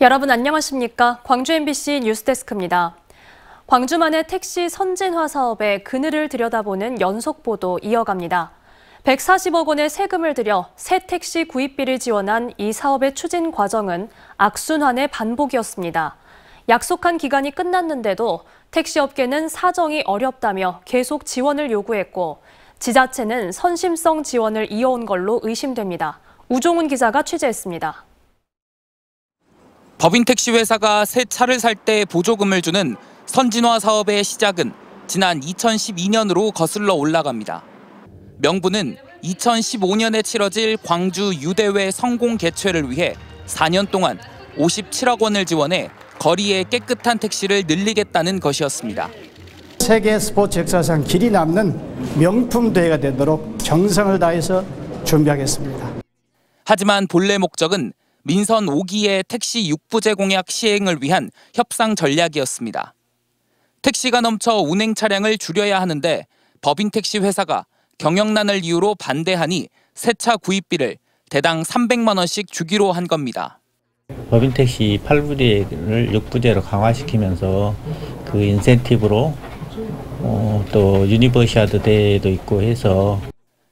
여러분 안녕하십니까? 광주 MBC 뉴스데스크입니다. 광주만의 택시 선진화 사업의 그늘을 들여다보는 연속 보도 이어갑니다. 140억 원의 세금을 들여 새 택시 구입비를 지원한 이 사업의 추진 과정은 악순환의 반복이었습니다. 약속한 기간이 끝났는데도 택시업계는 사정이 어렵다며 계속 지원을 요구했고 지자체는 선심성 지원을 이어온 걸로 의심됩니다. 우종훈 기자가 취재했습니다. 법인 택시 회사가 새 차를 살 때 보조금을 주는 선진화 사업의 시작은 지난 2012년으로 거슬러 올라갑니다. 명분은 2015년에 치러질 광주 유대회 성공 개최를 위해 4년 동안 57억 원을 지원해 거리에 깨끗한 택시를 늘리겠다는 것이었습니다. 세계 스포츠 역사상 길이 남는 명품 대회가 되도록 정성을 다해서 준비하겠습니다. 하지만 본래 목적은 민선 5기의 택시 6부제 공약 시행을 위한 협상 전략이었습니다. 택시가 넘쳐 운행 차량을 줄여야 하는데 법인 택시 회사가 경영난을 이유로 반대하니 새 차 구입비를 대당 300만 원씩 주기로 한 겁니다. 법인 택시 8부제를 6부제로 강화시키면서 그 인센티브로 또 유니버시아드 대회도 있고 해서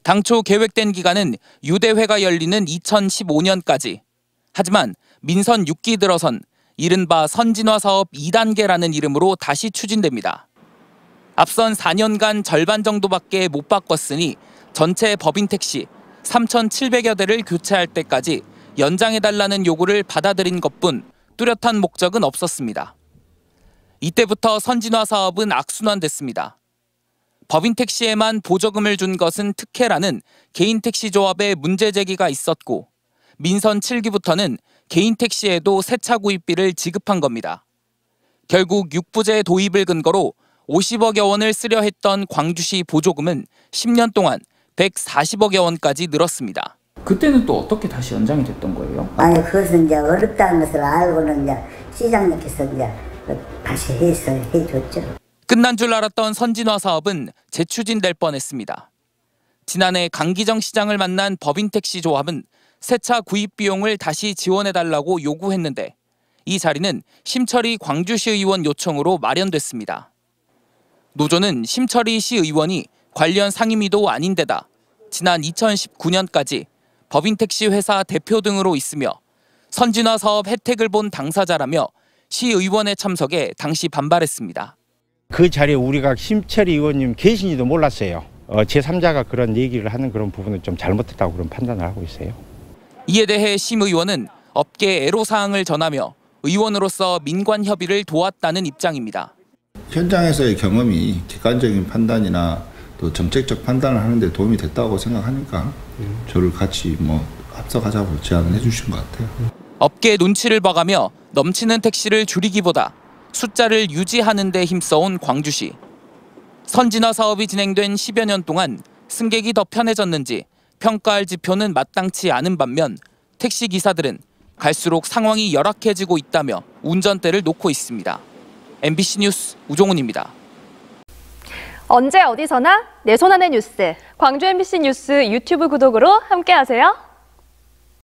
당초 계획된 기간은 유대회가 열리는 2015년까지. 하지만 민선 6기 들어선 이른바 선진화 사업 2단계라는 이름으로 다시 추진됩니다. 앞선 4년간 절반 정도밖에 못 바꿨으니 전체 법인 택시 3,700여 대를 교체할 때까지 연장해달라는 요구를 받아들인 것뿐 뚜렷한 목적은 없었습니다. 이때부터 선진화 사업은 악순환됐습니다. 법인 택시에만 보조금을 준 것은 특혜라는 개인 택시 조합의 문제 제기가 있었고 민선 7기부터는 개인 택시에도 새 차 구입비를 지급한 겁니다. 결국 6부제 도입을 근거로 50억여 원을 쓰려 했던 광주시 보조금은 10년 동안 140억여 원까지 늘었습니다. 그때는 또 어떻게 다시 연장이 됐던 거예요? 아니 그것은 이제 어렵다는 것을 알고는 이제 시장님께서 이제 다시 해줬죠. 끝난 줄 알았던 선진화 사업은 재추진될 뻔했습니다. 지난해 강기정 시장을 만난 법인 택시 조합은 새 차 구입 비용을 다시 지원해달라고 요구했는데 이 자리는 심철희 광주시 의원 요청으로 마련됐습니다. 노조는 심철희 시 의원이 관련 상임위도 아닌 데다 지난 2019년까지 법인 택시 회사 대표 등으로 있으며 선진화 사업 혜택을 본 당사자라며 시 의원의 참석에 당시 반발했습니다. 그 자리에 우리가 심철희 의원님 계신지도 몰랐어요. 제3자가 그런 얘기를 하는 그런 부분은 좀 잘못됐다고 그런 판단을 하고 있어요. 이에 대해 심 의원은 업계 애로사항을 전하며 의원으로서 민관 협의를 도왔다는 입장입니다. 현장에서의 경험이 객관적인 판단이나 또 정책적 판단을 하는 데 도움이 됐다고 생각하니까 저를 같이 합석하자고 제안을 해주신 것 같아요. 업계 눈치를 봐가며 넘치는 택시를 줄이기보다 숫자를 유지하는 데 힘써온 광주시. 선진화 사업이 진행된 10여 년 동안 승객이 더 편해졌는지 평가할 지표는 마땅치 않은 반면 택시 기사들은 갈수록 상황이 열악해지고 있다며 운전대를 놓고 있습니다. MBC 뉴스 우종훈입니다. 언제 어디서나 내 손 안의 뉴스. 광주 MBC 뉴스 유튜브 구독으로 함께하세요.